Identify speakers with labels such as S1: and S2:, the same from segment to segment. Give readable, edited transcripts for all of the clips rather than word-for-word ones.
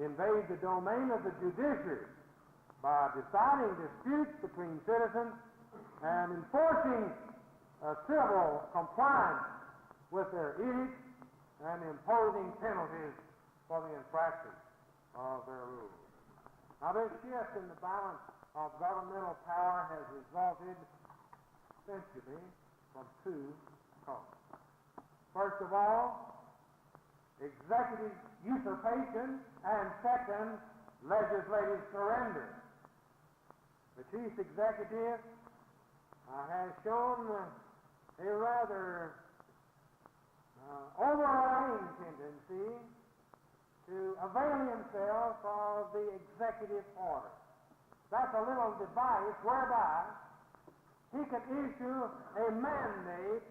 S1: invade the domain of the judiciary by deciding disputes between citizens and enforcing civil compliance with their edicts and imposing penalties for the infraction of their rules. Now, this shift in the balance of governmental power has resulted essentially from two causes. First of all, executive usurpation, and second, legislative surrender. The chief executive has shown a rather overriding tendency to avail himself of the executive order. That's a little device whereby he could issue a mandate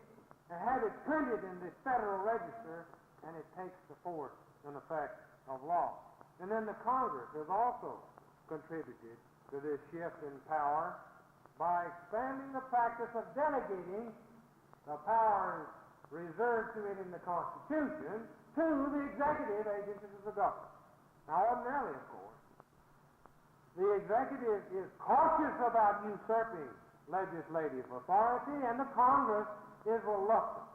S1: and have it printed in the Federal Register, and it takes the force and effect of law. And then the Congress has also contributed to this shift in power by expanding the practice of delegating the powers reserved to it in the Constitution to the executive agencies of the government. Now, ordinarily, of course, the executive is cautious about usurping legislative authority, and the Congress is reluctant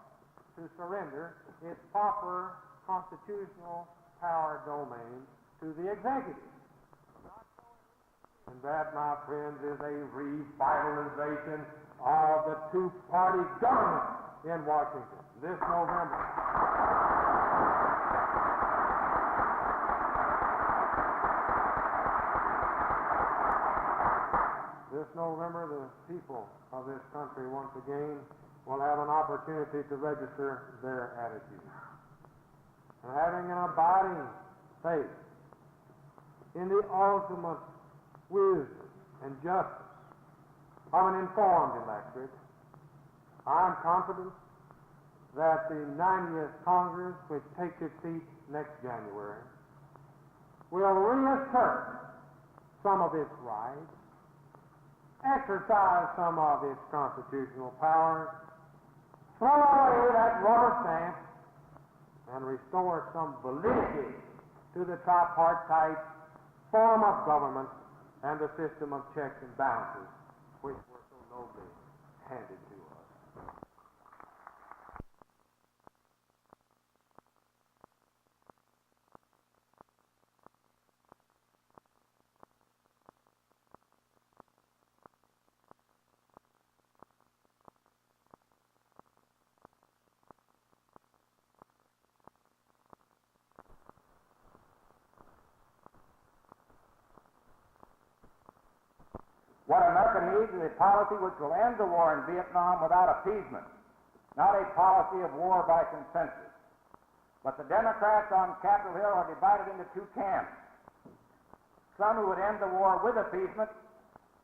S1: to surrender its proper constitutional power domain to the executive. And that, my friends, is a revitalization of the two-party government in Washington this November. This November, the people of this country once again will have an opportunity to register their attitudes. And having an abiding faith in the ultimate wisdom and justice of an informed electorate, I'm confident that the 90th Congress, which takes its seat next January, will reassert some of its rights, exercise some of its constitutional powers, throw away that rubber stamp, and restore some validity to the tripartite form of government and the system of checks and balances which were so nobly handed to us.
S2: What America needs is a policy which will end the war in Vietnam without appeasement, not a policy of war by consensus. But the Democrats on Capitol Hill are divided into two camps. Some who would end the war with appeasement,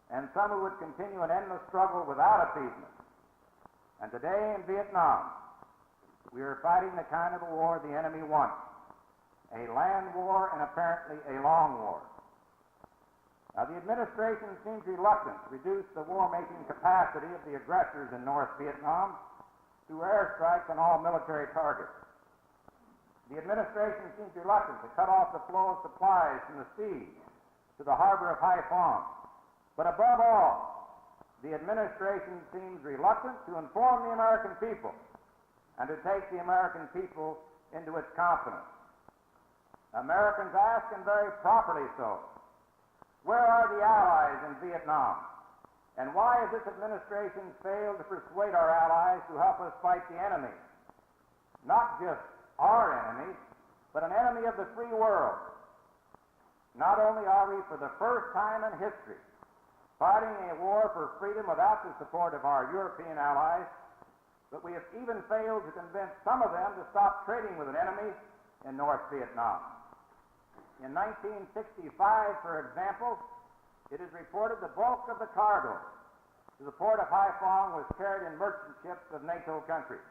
S2: and some who would continue an endless struggle without appeasement. And today in Vietnam, we are fighting the kind of a war the enemy wants, a land war and apparently a long war. Now, the administration seems reluctant to reduce the war-making capacity of the aggressors in North Vietnam through airstrikes on all military targets. The administration seems reluctant to cut off the flow of supplies from the sea to the harbor of Haiphong. But above all, the administration seems reluctant to inform the American people and to take the American people into its confidence. Americans ask, and very properly so, where are the allies in Vietnam? And why has this administration failed to persuade our allies to help us fight the enemy? Not just our enemy, but an enemy of the free world. Not only are we, for the first time in history, fighting a war for freedom without the support of our European allies, but we have even failed to convince some of them to stop trading with an enemy in North Vietnam. In 1965, for example, it is reported the bulk of the cargo to the port of Haiphong was carried in merchant ships of NATO countries.